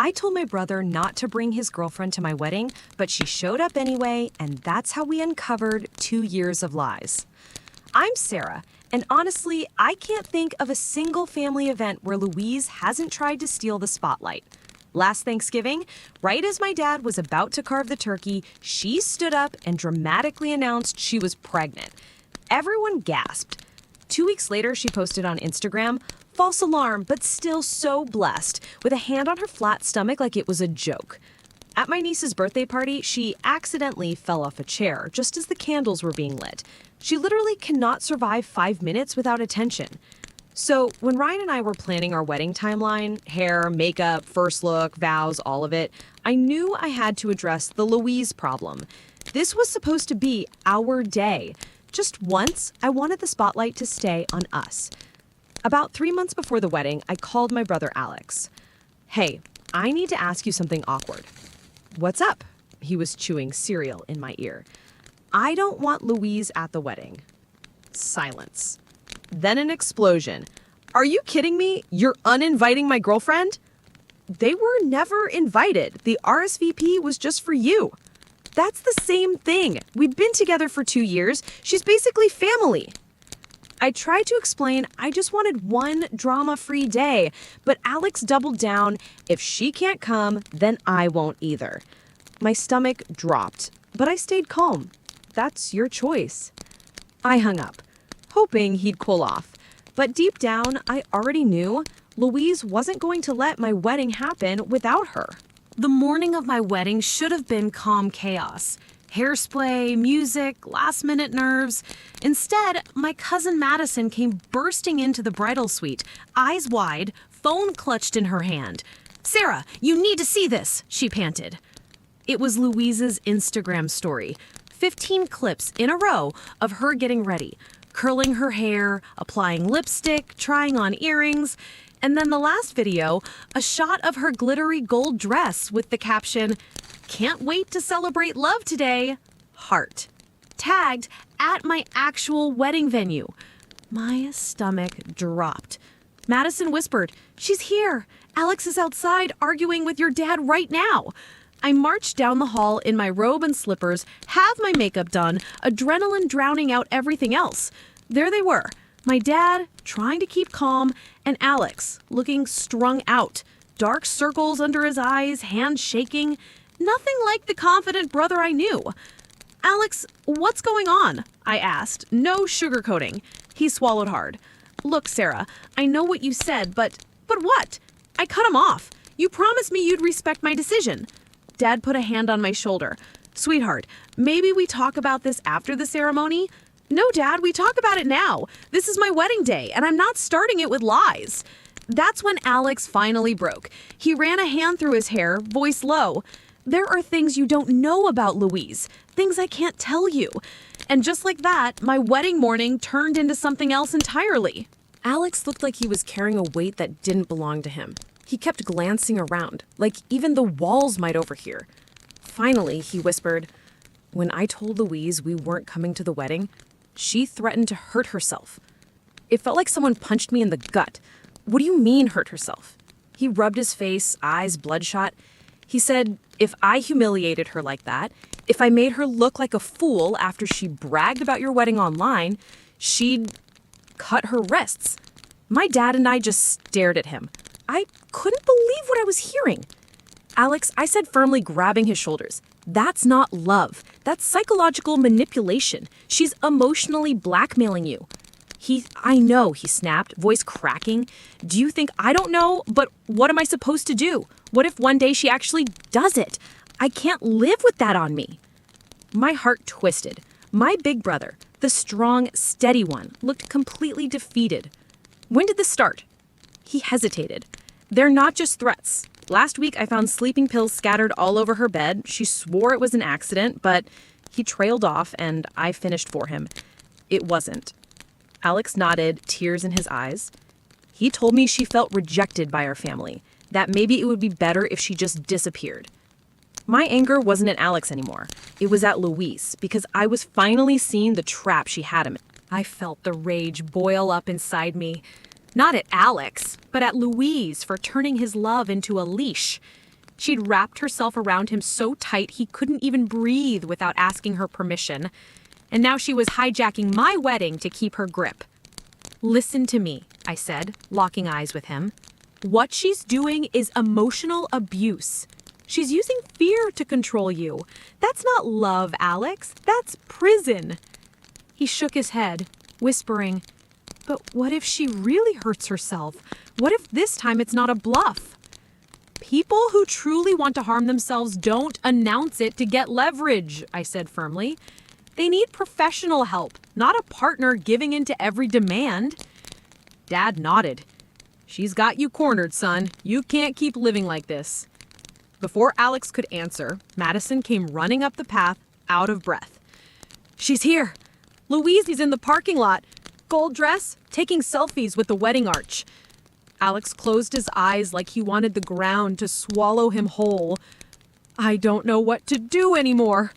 I told my brother not to bring his girlfriend to my wedding, but she showed up anyway, and that's how we uncovered 2 years of lies. I'm Sarah, and honestly, I can't think of a single family event where Louise hasn't tried to steal the spotlight. Last Thanksgiving, right as my dad was about to carve the turkey, she stood up and dramatically announced she was pregnant. Everyone gasped. 2 weeks later, she posted on Instagram, "False alarm, but still so blessed," with a hand on her flat stomach like it was a joke. At my niece's birthday party, she accidentally fell off a chair just as the candles were being lit. She literally cannot survive 5 minutes without attention. So when Ryan and I were planning our wedding timeline, hair, makeup, first look, vows, all of it, I knew I had to address the Louise problem. This was supposed to be our day. Just once, I wanted the spotlight to stay on us. About 3 months before the wedding, I called my brother Alex. "Hey, I need to ask you something awkward." "What's up?" He was chewing cereal in my ear. "I don't want Louise at the wedding." Silence. Then an explosion. "Are you kidding me? You're uninviting my girlfriend?" "They were never invited. The RSVP was just for you." "That's the same thing. We've been together for 2 years. She's basically family." I tried to explain I just wanted one drama-free day, but Alex doubled down. "If she can't come, then I won't either." My stomach dropped, but I stayed calm. "That's your choice." I hung up, hoping he'd cool off. But deep down, I already knew Louise wasn't going to let my wedding happen without her. The morning of my wedding should have been calm chaos. Hairspray, music, last-minute nerves. Instead, my cousin Madison came bursting into the bridal suite, eyes wide, phone clutched in her hand. "Sarah, you need to see this," she panted. It was Louise's Instagram story. 15 clips in a row of her getting ready, curling her hair, applying lipstick, trying on earrings, and then the last video, a shot of her glittery gold dress with the caption, "Can't wait to celebrate love today, heart." Tagged at my actual wedding venue. My stomach dropped. Madison whispered, "She's here. Alex is outside arguing with your dad right now." I marched down the hall in my robe and slippers, have my makeup done, adrenaline drowning out everything else. There they were, my dad trying to keep calm, and Alex looking strung out, dark circles under his eyes, hands shaking. Nothing like the confident brother I knew. "Alex, what's going on?" I asked, no sugarcoating. He swallowed hard. "Look, Sarah, I know what you said, but what?" I cut him off. "You promised me you'd respect my decision." Dad put a hand on my shoulder. "Sweetheart, maybe we talk about this after the ceremony?" "No, Dad, we talk about it now. This is my wedding day, and I'm not starting it with lies." That's when Alex finally broke. He ran a hand through his hair, voice low. "There are things you don't know about Louise, things I can't tell you." And just like that, my wedding morning turned into something else entirely. Alex looked like he was carrying a weight that didn't belong to him. He kept glancing around, like even the walls might overhear. Finally, he whispered, "When I told Louise we weren't coming to the wedding, she threatened to hurt herself." It felt like someone punched me in the gut. "What do you mean, hurt herself?" He rubbed his face, eyes bloodshot. He said, "If I humiliated her like that, if I made her look like a fool after she bragged about your wedding online, she'd cut her wrists." My dad and I just stared at him. I couldn't believe what I was hearing. "Alex," I said, firmly grabbing his shoulders, "that's not love. That's psychological manipulation. She's emotionally blackmailing you." I know, he snapped, voice cracking. "Do you think I don't know? But what am I supposed to do? What if one day she actually does it? I can't live with that on me." My heart twisted. My big brother, the strong, steady one, looked completely defeated. "When did this start?" He hesitated. "They're not just threats. Last week I found sleeping pills scattered all over her bed. She swore it was an accident, but..." He trailed off and I finished for him. "It wasn't." Alex nodded, tears in his eyes. "He told me she felt rejected by our family, that maybe it would be better if she just disappeared." My anger wasn't at Alex anymore. It was at Louise, because I was finally seeing the trap she had him in. I felt the rage boil up inside me. Not at Alex, but at Louise for turning his love into a leash. She'd wrapped herself around him so tight he couldn't even breathe without asking her permission. And now she was hijacking my wedding to keep her grip. "Listen to me," I said, locking eyes with him. "What she's doing is emotional abuse. She's using fear to control you. That's not love, Alex. That's prison." He shook his head, whispering, "But what if she really hurts herself? What if this time it's not a bluff?" "People who truly want to harm themselves don't announce it to get leverage," I said firmly. "They need professional help, not a partner giving in to every demand." Dad nodded. "She's got you cornered, son. You can't keep living like this." Before Alex could answer, Madison came running up the path, out of breath. "She's here. Louise is in the parking lot. Gold dress, taking selfies with the wedding arch." Alex closed his eyes like he wanted the ground to swallow him whole. "I don't know what to do anymore."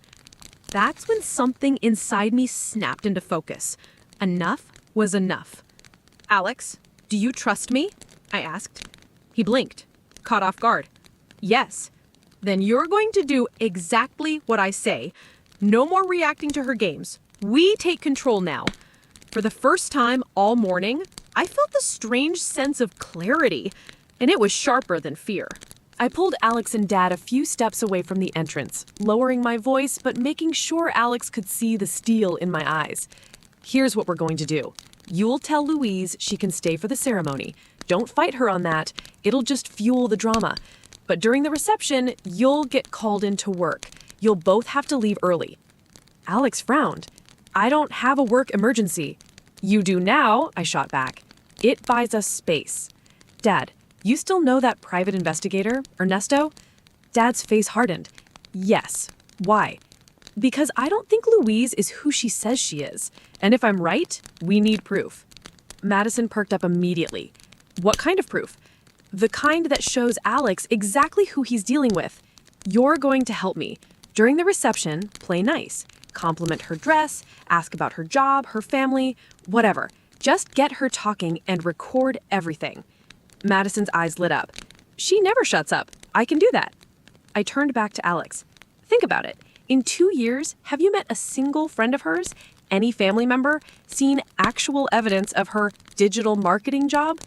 That's when something inside me snapped into focus. Enough was enough. "Alex, do you trust me?" I asked. He blinked, caught off guard. "Yes." "Then you're going to do exactly what I say. No more reacting to her games. We take control now." For the first time all morning, I felt the strange sense of clarity, and it was sharper than fear. I pulled Alex and Dad a few steps away from the entrance, lowering my voice but making sure Alex could see the steel in my eyes. "Here's what we're going to do. You'll tell Louise she can stay for the ceremony. Don't fight her on that. It'll just fuel the drama. But during the reception, you'll get called in to work. You'll both have to leave early." Alex frowned. "I don't have a work emergency." "You do now," I shot back. "It buys us space." "Dad, you still know that private investigator, Ernesto?" Dad's face hardened. "Yes. Why?" "Because I don't think Louise is who she says she is. And if I'm right, we need proof." Madison perked up immediately. "What kind of proof?" "The kind that shows Alex exactly who he's dealing with. You're going to help me. During the reception, play nice. Compliment her dress, ask about her job, her family, whatever. Just get her talking and record everything." Madison's eyes lit up. "She never shuts up. I can do that." I turned back to Alex. "Think about it. In 2 years, have you met a single friend of hers, any family member, seen actual evidence of her digital marketing job?"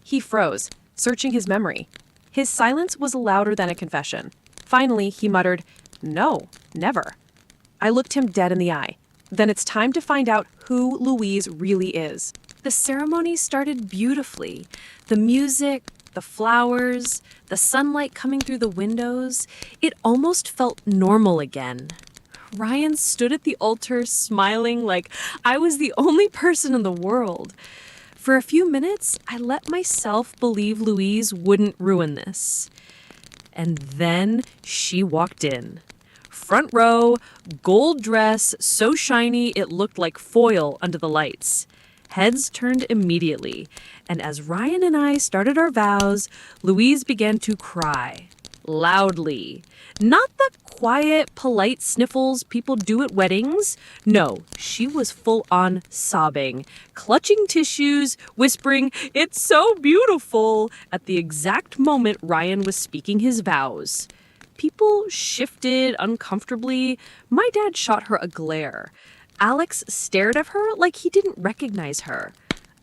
He froze, searching his memory. His silence was louder than a confession. Finally, he muttered, "No, never." I looked him dead in the eye. "Then it's time to find out who Louise really is." The ceremony started beautifully. The music, the flowers, the sunlight coming through the windows. It almost felt normal again. Ryan stood at the altar smiling like I was the only person in the world. For a few minutes, I let myself believe Louise wouldn't ruin this. And then she walked in. Front row, gold dress, so shiny it looked like foil under the lights. Heads turned immediately, and as Ryan and I started our vows, Louise began to cry. Loudly. Not the quiet, polite sniffles people do at weddings. No, she was full on sobbing, clutching tissues, whispering, "It's so beautiful," at the exact moment Ryan was speaking his vows. People shifted uncomfortably. My dad shot her a glare. Alex stared at her like he didn't recognize her.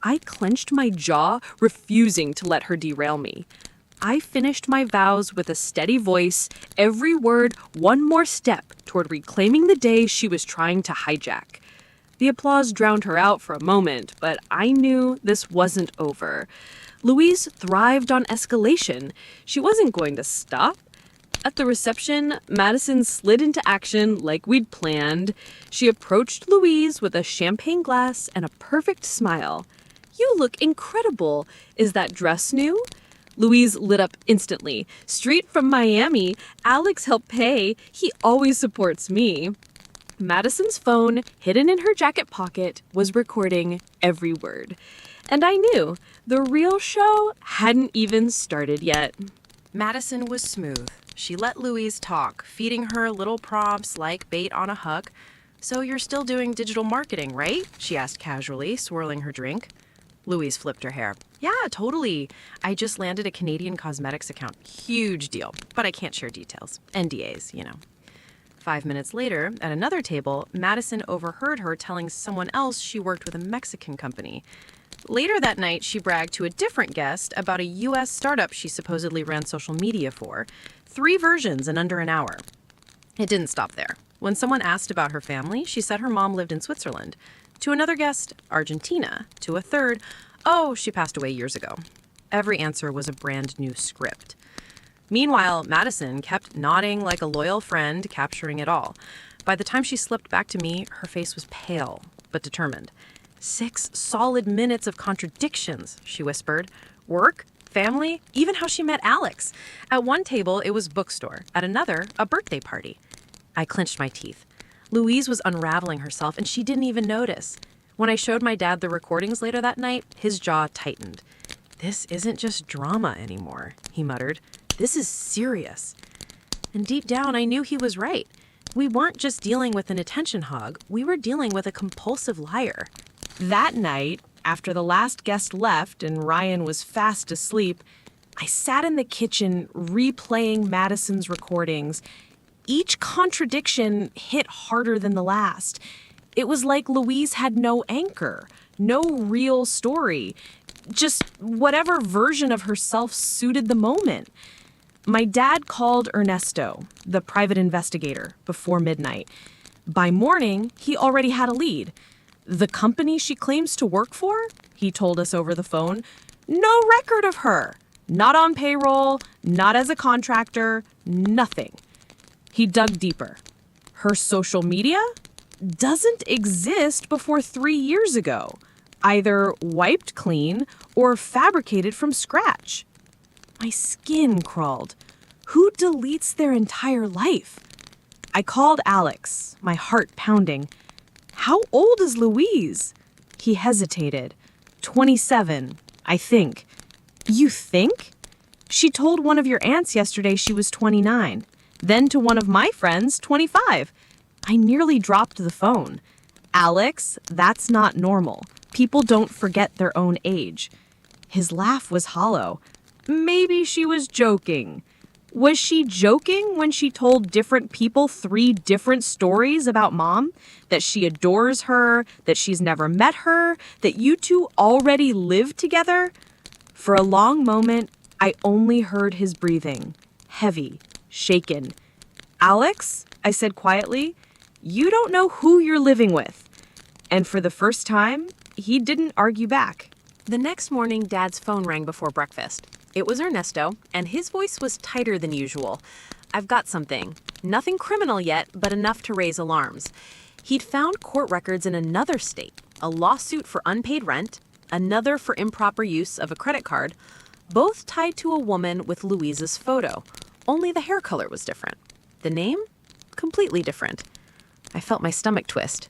I clenched my jaw, refusing to let her derail me. I finished my vows with a steady voice, every word one more step toward reclaiming the day she was trying to hijack. The applause drowned her out for a moment, but I knew this wasn't over. Louise thrived on escalation. She wasn't going to stop. At the reception, Madison slid into action like we'd planned. She approached Louise with a champagne glass and a perfect smile. "You look incredible. Is that dress new?" Louise lit up instantly. "Straight from Miami. Alex helped pay. He always supports me." Madison's phone, hidden in her jacket pocket, was recording every word. And I knew the real show hadn't even started yet. Madison was smooth. She let Louise talk, feeding her little prompts like bait on a hook. "So you're still doing digital marketing, right?" she asked casually, swirling her drink. Louise flipped her hair. Yeah, totally. I just landed a Canadian cosmetics account. Huge deal. But I can't share details. NDAs. 5 minutes later, at another table, Madison overheard her telling someone else she worked with a Mexican company. Later that night, she bragged to a different guest about a U.S. startup she supposedly ran social media for. 3 versions in under an hour. It didn't stop there. When someone asked about her family, she said her mom lived in Switzerland. To another guest, Argentina. To a third, oh, she passed away years ago. Every answer was a brand new script. Meanwhile, Madison kept nodding like a loyal friend, capturing it all. By the time she slipped back to me, her face was pale, but determined. 6 solid minutes of contradictions, she whispered. Work, family, even how she met Alex. At one table, it was bookstore. At another, a birthday party. I clenched my teeth. Louise was unraveling herself, and she didn't even notice. When I showed my dad the recordings later that night, his jaw tightened. This isn't just drama anymore, he muttered. This is serious. And deep down, I knew he was right. We weren't just dealing with an attention hog. We were dealing with a compulsive liar. That night, after the last guest left and Ryan was fast asleep, I sat in the kitchen replaying Madison's recordings. Each contradiction hit harder than the last. It was like Louise had no anchor, no real story, just whatever version of herself suited the moment. My dad called Ernesto, the private investigator, before midnight. By morning, he already had a lead. The company she claims to work for, he told us over the phone, no record of her. Not on payroll, not as a contractor, nothing. He dug deeper. Her social media doesn't exist before 3 years ago, either wiped clean or fabricated from scratch. My skin crawled. Who deletes their entire life? I called Alex, my heart pounding. How old is Louise? He hesitated. 27, I think. You think? She told one of your aunts yesterday she was 29. Then to one of my friends, 25. I nearly dropped the phone. Alex, that's not normal. People don't forget their own age. His laugh was hollow. Maybe she was joking. Was she joking when she told different people 3 different stories about Mom? That she adores her, that she's never met her, that you two already live together? For a long moment, I only heard his breathing. Heavy, shaken. Alex, I said quietly, you don't know who you're living with. And for the first time, he didn't argue back. The next morning, Dad's phone rang before breakfast. It was Ernesto, and his voice was tighter than usual. I've got something. Nothing criminal yet, but enough to raise alarms. He'd found court records in another state, a lawsuit for unpaid rent, another for improper use of a credit card, both tied to a woman with Louise's photo. Only the hair color was different. The name? Completely different. I felt my stomach twist.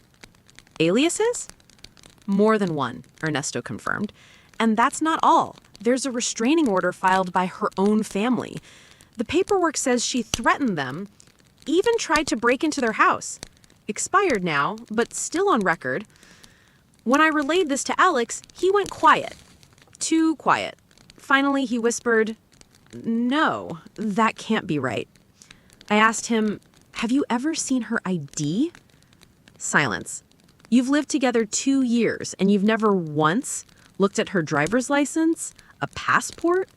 Aliases? More than one, Ernesto confirmed. And that's not all. There's a restraining order filed by her own family. The paperwork says she threatened them, even tried to break into their house. Expired now, but still on record. When I relayed this to Alex, he went quiet. Too quiet. Finally, he whispered, "No, that can't be right." I asked him, "Have you ever seen her ID?" Silence. You've lived together 2 years, and you've never once looked at her driver's license, a passport?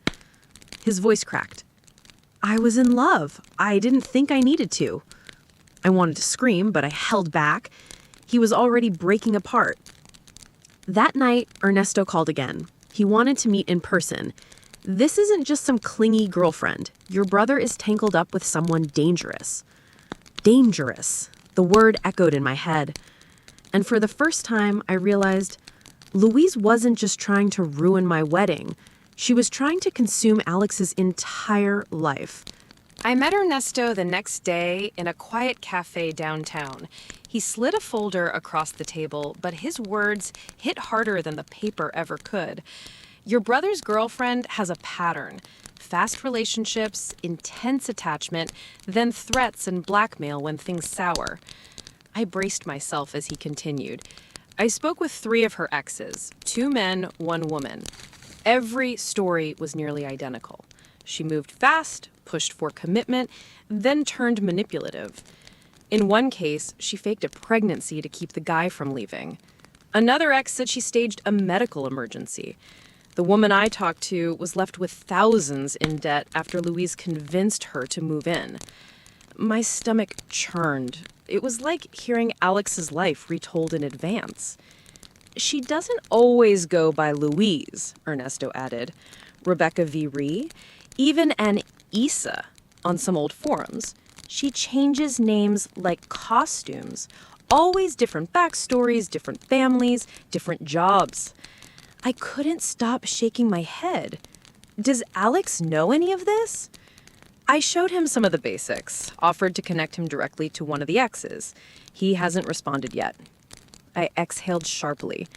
His voice cracked. I was in love. I didn't think I needed to. I wanted to scream, but I held back. He was already breaking apart. That night, Ernesto called again. He wanted to meet in person. This isn't just some clingy girlfriend. Your brother is tangled up with someone dangerous. Dangerous. The word echoed in my head. And for the first time, I realized Louise wasn't just trying to ruin my wedding. She was trying to consume Alex's entire life. I met Ernesto the next day in a quiet cafe downtown. He slid a folder across the table, but his words hit harder than the paper ever could. Your brother's girlfriend has a pattern. Fast relationships, intense attachment, then threats and blackmail when things sour. I braced myself as he continued. I spoke with 3 of her exes, 2 men, 1 woman. Every story was nearly identical. She moved fast, pushed for commitment, then turned manipulative. In one case, she faked a pregnancy to keep the guy from leaving. Another ex said she staged a medical emergency. The woman I talked to was left with thousands in debt after Louise convinced her to move in. My stomach churned. It was like hearing Alex's life retold in advance. She doesn't always go by Louise, Ernesto added. Rebecca V. Ree, even an Issa on some old forums. She changes names like costumes. Always different backstories, different families, different jobs. I couldn't stop shaking my head. Does Alex know any of this? I showed him some of the basics, offered to connect him directly to one of the exes. He hasn't responded yet. I exhaled sharply.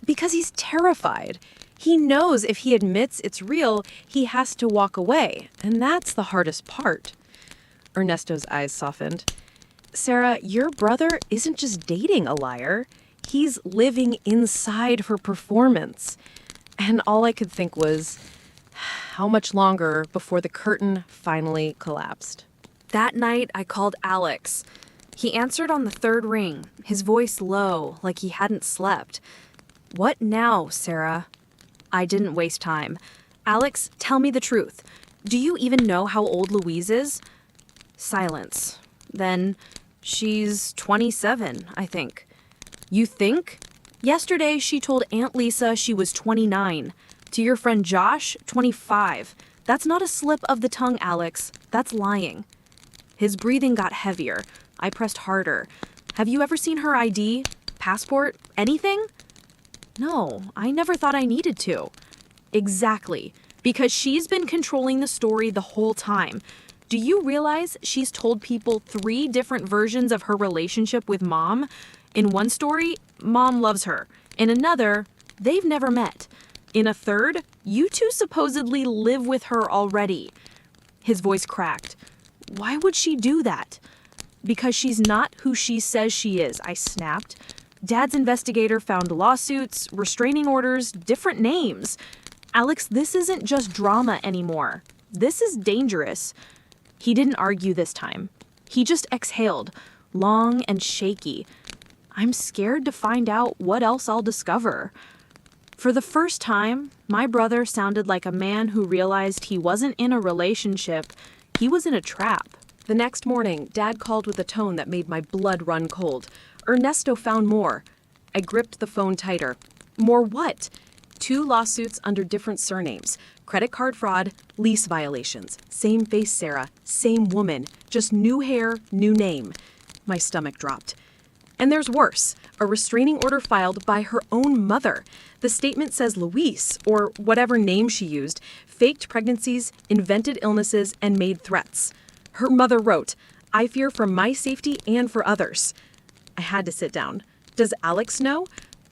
Because he's terrified. He knows if he admits it's real, he has to walk away, and that's the hardest part. Ernesto's eyes softened. Sarah, your brother isn't just dating a liar. He's living inside her performance. And all I could think was, how much longer before the curtain finally collapsed? That night, I called Alex. He answered on the 3rd ring, his voice low, like he hadn't slept. What now, Sarah? I didn't waste time. Alex, tell me the truth. Do you even know how old Louise is? Silence. Then, she's 27, I think. You think? Yesterday, she told Aunt Lisa she was 29. To your friend Josh, 25. That's not a slip of the tongue, Alex. That's lying. His breathing got heavier. I pressed harder. Have you ever seen her ID? Passport? Anything? No, I never thought I needed to. Exactly. Because she's been controlling the story the whole time. Do you realize she's told people 3 different versions of her relationship with Mom? In one story, Mom loves her. In another, they've never met. In a third, you 2 supposedly live with her already. His voice cracked. Why would she do that? Because she's not who she says she is, I snapped. Dad's investigator found lawsuits, restraining orders, different names. Alex, this isn't just drama anymore. This is dangerous. He didn't argue this time. He just exhaled, long and shaky. I'm scared to find out what else I'll discover. For the first time, my brother sounded like a man who realized he wasn't in a relationship, he was in a trap. The next morning, Dad called with a tone that made my blood run cold. Ernesto found more. I gripped the phone tighter. More what? 2 lawsuits under different surnames. Credit card fraud, lease violations. Same face, Sarah. Same woman. Just new hair, new name. My stomach dropped. And there's worse. A restraining order filed by her own mother. The statement says Louise, or whatever name she used, faked pregnancies, invented illnesses, and made threats. Her mother wrote, I fear for my safety and for others. I had to sit down. Does Alex know?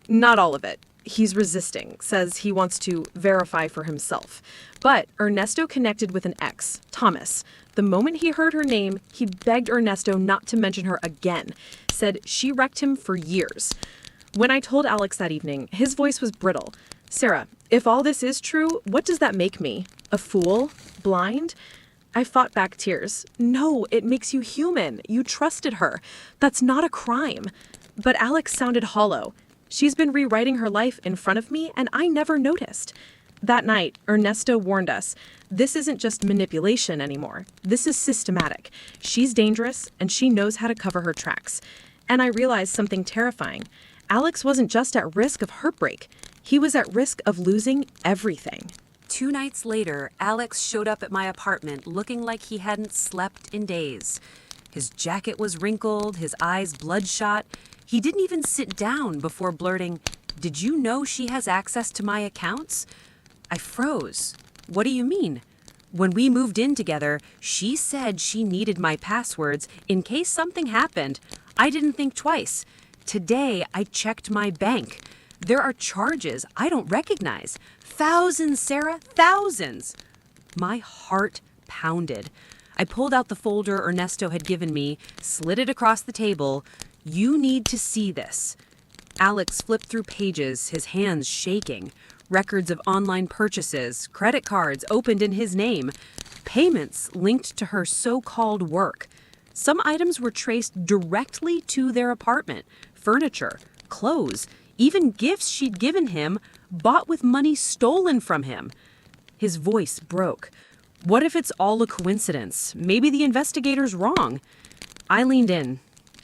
Not all of it. He's resisting, says he wants to verify for himself. But Ernesto connected with an ex, Thomas. The moment he heard her name, he begged Ernesto not to mention her again, said she wrecked him for years. When I told Alex that evening, his voice was brittle. Sarah, if all this is true, what does that make me? A fool? Blind? I fought back tears. No, it makes you human. You trusted her. That's not a crime. But Alex sounded hollow. She's been rewriting her life in front of me, and I never noticed. That night, Ernesto warned us, this isn't just manipulation anymore. This is systematic. She's dangerous, and she knows how to cover her tracks. And I realized something terrifying. Alex wasn't just at risk of heartbreak. He was at risk of losing everything. 2 nights later, Alex showed up at my apartment looking like he hadn't slept in days. His jacket was wrinkled, his eyes bloodshot. He didn't even sit down before blurting, "Did you know she has access to my accounts?" I froze. What do you mean? When we moved in together, she said she needed my passwords in case something happened. I didn't think twice. Today, I checked my bank. There are charges I don't recognize. Thousands, Sarah, thousands. My heart pounded. I pulled out the folder Ernesto had given me, slid it across the table. You need to see this. Alex flipped through pages, his hands shaking. Records of online purchases, credit cards opened in his name, payments linked to her so-called work. Some items were traced directly to their apartment, furniture, clothes, even gifts she'd given him, bought with money stolen from him. His voice broke. What if it's all a coincidence? Maybe the investigator's wrong. I leaned in.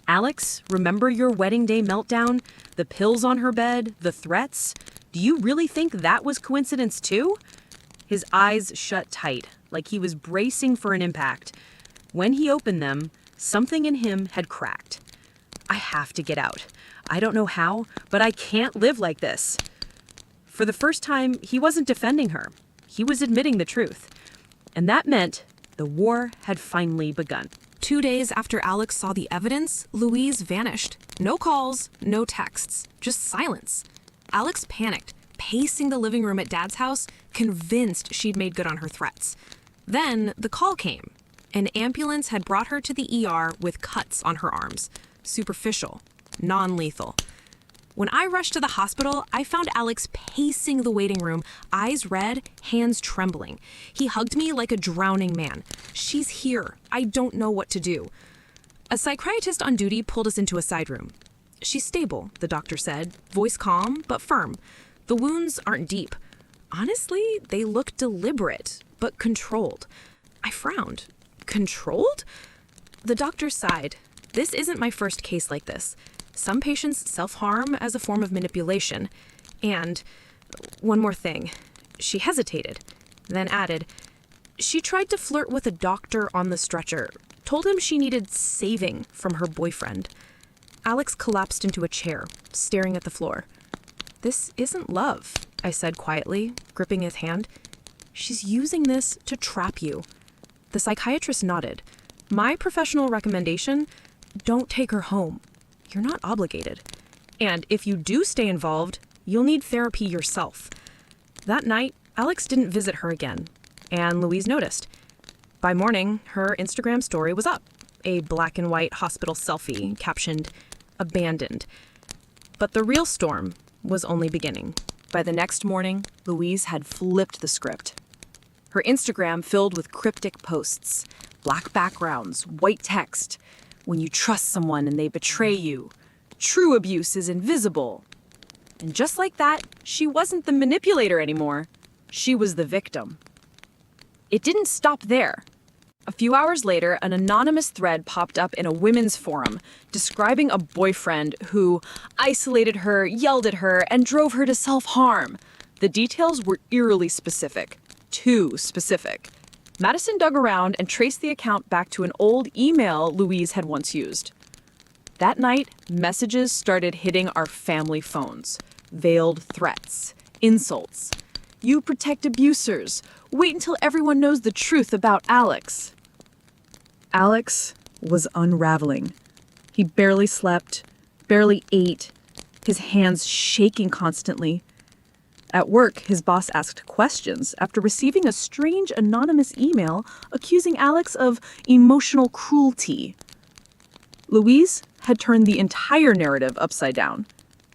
Alex, remember your wedding day meltdown? The pills on her bed? The threats? Do you really think that was coincidence too? His eyes shut tight, like he was bracing for an impact. When he opened them, something in him had cracked. I have to get out. I don't know how, but I can't live like this. For the first time, he wasn't defending her. He was admitting the truth. And that meant the war had finally begun. 2 days after Alex saw the evidence, Louise vanished. No calls, no texts, just silence. Alex panicked, pacing the living room at Dad's house, convinced she'd made good on her threats. Then the call came. An ambulance had brought her to the ER with cuts on her arms. Superficial, non-lethal. When I rushed to the hospital, I found Alex pacing the waiting room, eyes red, hands trembling. He hugged me like a drowning man. "She's here. I don't know what to do." A psychiatrist on duty pulled us into a side room. "She's stable," the doctor said, voice calm but firm. "The wounds aren't deep. Honestly, they look deliberate, but controlled." I frowned. Controlled? The doctor sighed. "This isn't my first case like this. Some patients self-harm as a form of manipulation. And one more thing." She hesitated, then added, "She tried to flirt with a doctor on the stretcher, told him she needed saving from her boyfriend." Alex collapsed into a chair, staring at the floor. "This isn't love," I said quietly, gripping his hand. "She's using this to trap you." The psychiatrist nodded. "My professional recommendation, don't take her home. You're not obligated. And if you do stay involved, you'll need therapy yourself." That night, Alex didn't visit her again, and Louise noticed. By morning, her Instagram story was up, a black and white hospital selfie captioned, "Abandoned." But the real storm was only beginning. By the next morning, Louise had flipped the script. Her Instagram filled with cryptic posts, black backgrounds, white text. "When you trust someone and they betray you, true abuse is invisible." And just like that, she wasn't the manipulator anymore. She was the victim. It didn't stop there. A few hours later, an anonymous thread popped up in a women's forum describing a boyfriend who isolated her, yelled at her, and drove her to self-harm. The details were eerily specific. Too specific. Madison dug around and traced the account back to an old email Louise had once used. That night, messages started hitting our family phones. Veiled threats, insults. "You protect abusers. Wait until everyone knows the truth about Alex." Alex was unraveling. He barely slept, barely ate, his hands shaking constantly. At work, his boss asked questions after receiving a strange anonymous email accusing Alex of emotional cruelty. Louise had turned the entire narrative upside down.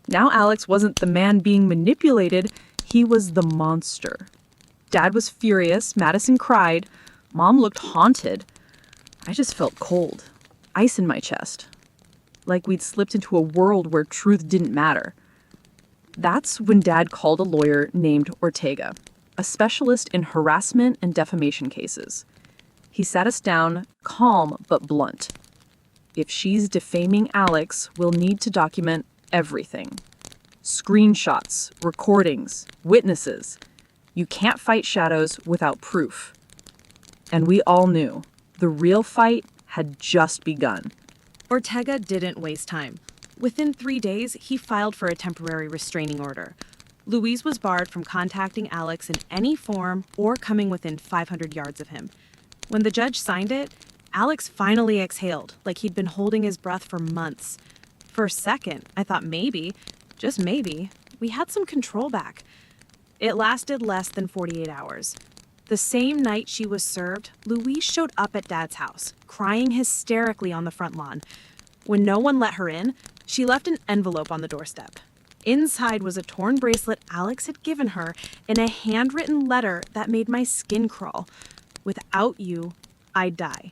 Now Alex wasn't the man being manipulated, he was the monster. Dad was furious, Madison cried, Mom looked haunted. I just felt cold, ice in my chest, like we'd slipped into a world where truth didn't matter. That's when Dad called a lawyer named Ortega, a specialist in harassment and defamation cases. He sat us down, calm but blunt. "If she's defaming Alex, we'll need to document everything. Screenshots, recordings, witnesses. You can't fight shadows without proof." And we all knew the real fight had just begun. Ortega didn't waste time. Within 3 days, he filed for a temporary restraining order. Louise was barred from contacting Alex in any form or coming within 500 yards of him. When the judge signed it, Alex finally exhaled, like he'd been holding his breath for months. For a second, I thought maybe, just maybe, we had some control back. It lasted less than 48 hours. The same night she was served, Louise showed up at Dad's house, crying hysterically on the front lawn. When no one let her in, she left an envelope on the doorstep. Inside was a torn bracelet Alex had given her and a handwritten letter that made my skin crawl. Without you, I die.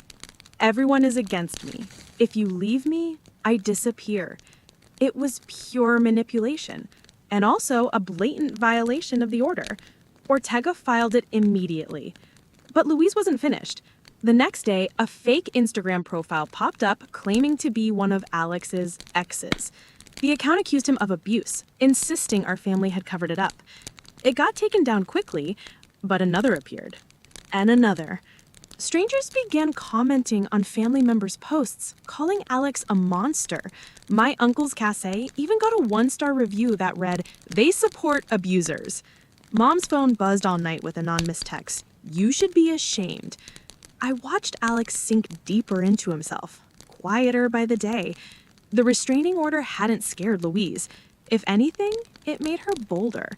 Everyone is against me. If you leave me, I disappear. It was pure manipulation, and also a blatant violation of the order. Ortega filed it immediately. But Louise wasn't finished. The next day, a fake Instagram profile popped up claiming to be one of Alex's exes. The account accused him of abuse, insisting our family had covered it up. It got taken down quickly, but another appeared. And another. Strangers began commenting on family members' posts, calling Alex a monster. My uncle's cafe even got a 1-star review that read, "They support abusers." Mom's phone buzzed all night with anonymous texts. "You should be ashamed." I watched Alex sink deeper into himself, quieter by the day. The restraining order hadn't scared Louise. If anything, it made her bolder.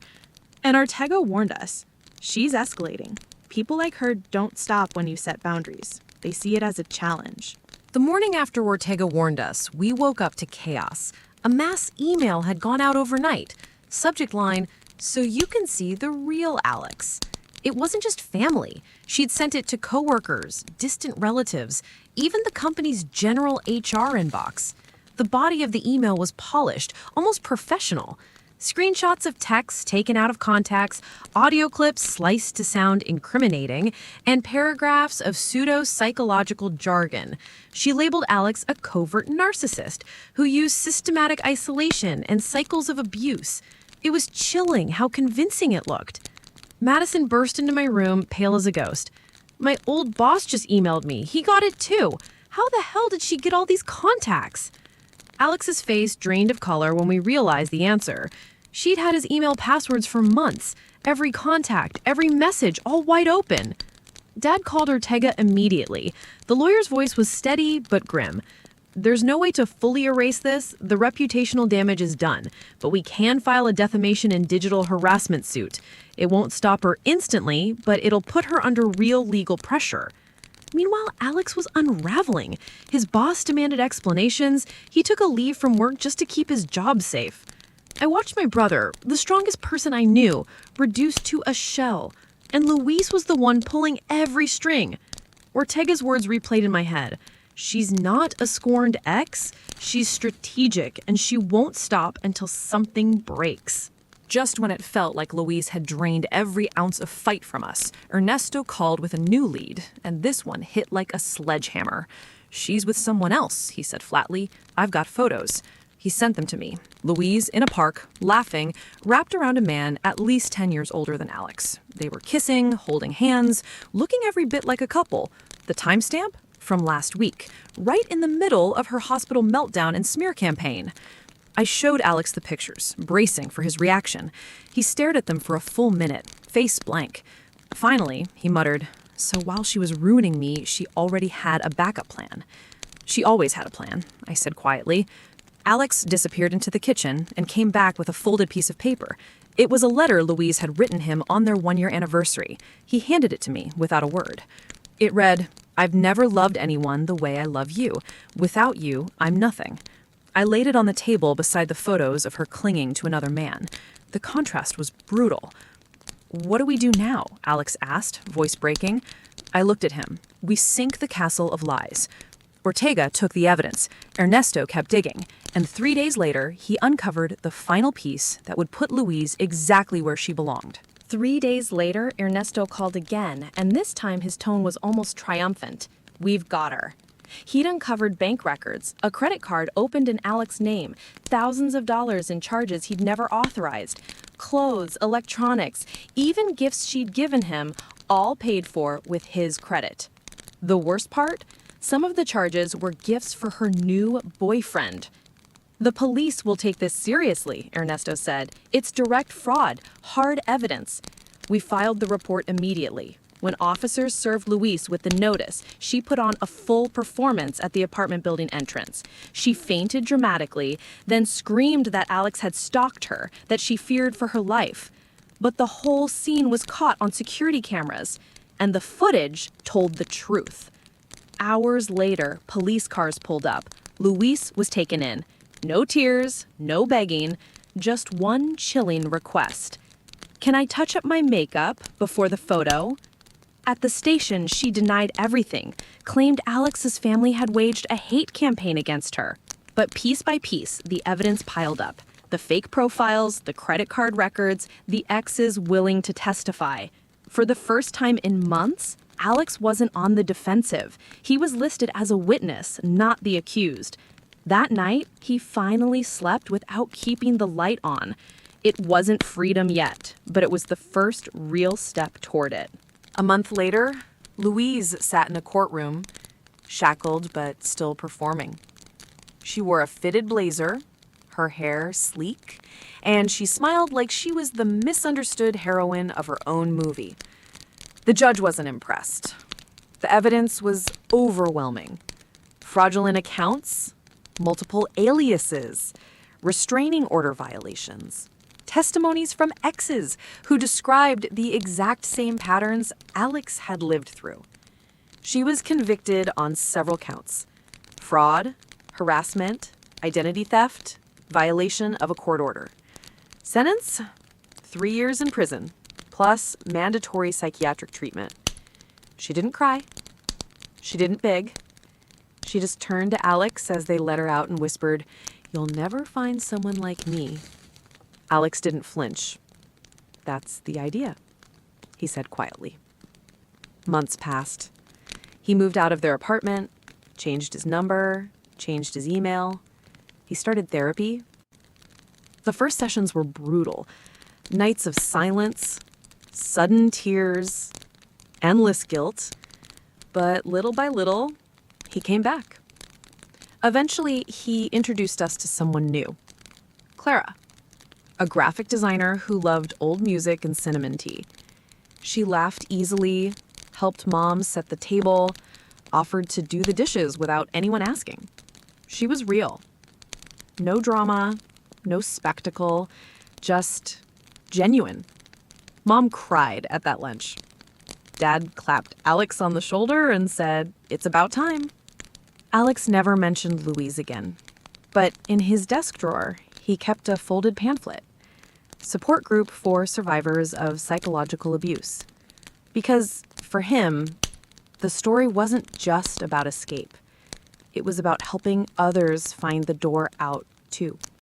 And Ortega warned us. She's escalating. People like her don't stop when you set boundaries. They see it as a challenge. The morning after Ortega warned us, we woke up to chaos. A mass email had gone out overnight. Subject line, "So you can see the real Alex." It wasn't just family. She'd sent it to coworkers, distant relatives, even the company's general HR inbox. The body of the email was polished, almost professional. Screenshots of texts taken out of context, audio clips sliced to sound incriminating, and paragraphs of pseudo-psychological jargon. She labeled Alex a covert narcissist who used systematic isolation and cycles of abuse. It was chilling how convincing it looked. Madison burst into my room, pale as a ghost. "My old boss just emailed me. He got it too. How the hell did she get all these contacts?" Alex's face drained of color when we realized the answer. She'd had his email passwords for months. Every contact, every message, all wide open. Dad called Ortega immediately. The lawyer's voice was steady but grim. "There's no way to fully erase this. The reputational damage is done, but we can file a defamation and digital harassment suit. It won't stop her instantly, but it'll put her under real legal pressure." Meanwhile, Alex was unraveling. His boss demanded explanations. He took a leave from work just to keep his job safe. I watched my brother, the strongest person I knew, reduced to a shell. And Luis was the one pulling every string. Ortega's words replayed in my head. "She's not a scorned ex. She's strategic, and she won't stop until something breaks." Just when it felt like Louise had drained every ounce of fight from us, Ernesto called with a new lead, and this one hit like a sledgehammer. "She's with someone else," he said flatly. "I've got photos." He sent them to me. Louise, in a park, laughing, wrapped around a man at least 10 years older than Alex. They were kissing, holding hands, looking every bit like a couple. The timestamp? From last week, right in the middle of her hospital meltdown and smear campaign. I showed Alex the pictures, bracing for his reaction. He stared at them for a full minute, face blank. Finally, he muttered, "So while she was ruining me, she already had a backup plan." "She always had a plan," I said quietly. Alex disappeared into the kitchen and came back with a folded piece of paper. It was a letter Louise had written him on their 1-year anniversary. He handed it to me without a word. It read, "I've never loved anyone the way I love you. Without you, I'm nothing." I laid it on the table beside the photos of her clinging to another man. The contrast was brutal. "What do we do now?" Alex asked, voice breaking. I looked at him. "We sink the castle of lies." Ortega took the evidence. Ernesto kept digging. And 3 days later, he uncovered the final piece that would put Louise exactly where she belonged. 3 days later, Ernesto called again, and this time his tone was almost triumphant. "We've got her." He'd uncovered bank records, a credit card opened in Alex's name, thousands of dollars in charges he'd never authorized, clothes, electronics, even gifts she'd given him, all paid for with his credit. The worst part? Some of the charges were gifts for her new boyfriend. "The police will take this seriously," Ernesto said. "It's direct fraud, hard evidence." We filed the report immediately. When officers served Louise with the notice, she put on a full performance at the apartment building entrance. She fainted dramatically, then screamed that Alex had stalked her, that she feared for her life. But the whole scene was caught on security cameras, and the footage told the truth. Hours later, police cars pulled up. Louise was taken in. No tears, no begging, just one chilling request. Can I touch up my makeup before the photo? At the station, she denied everything, claimed Alex's family had waged a hate campaign against her. But piece by piece, the evidence piled up. The fake profiles, the credit card records, the exes willing to testify. For the first time in months, Alex wasn't on the defensive. He was listed as a witness, not the accused. That night, he finally slept without keeping the light on. It wasn't freedom yet, but it was the first real step toward it. A month later, Louise sat in a courtroom, shackled but still performing. She wore a fitted blazer, her hair sleek, and she smiled like she was the misunderstood heroine of her own movie. The judge wasn't impressed. The evidence was overwhelming. Fraudulent accounts, multiple aliases, restraining order violations, testimonies from exes who described the exact same patterns Alex had lived through. She was convicted on several counts: fraud, harassment, identity theft, violation of a court order. Sentence? 3 years in prison, plus mandatory psychiatric treatment. She didn't cry. She didn't beg. She just turned to Alex as they let her out and whispered, "You'll never find someone like me." Alex didn't flinch. "That's the idea," he said quietly. Months passed. He moved out of their apartment, changed his number, changed his email. He started therapy. The first sessions were brutal. Nights of silence, sudden tears, endless guilt. But little by little, he came back. Eventually, he introduced us to someone new. Clara, a graphic designer who loved old music and cinnamon tea. She laughed easily, helped mom set the table, offered to do the dishes without anyone asking. She was real. No drama, no spectacle, just genuine. Mom cried at that lunch. Dad clapped Alex on the shoulder and said, "It's about time." Alex never mentioned Louise again, but in his desk drawer, he kept a folded pamphlet, support group for survivors of psychological abuse. Because for him, the story wasn't just about escape. It was about helping others find the door out, too.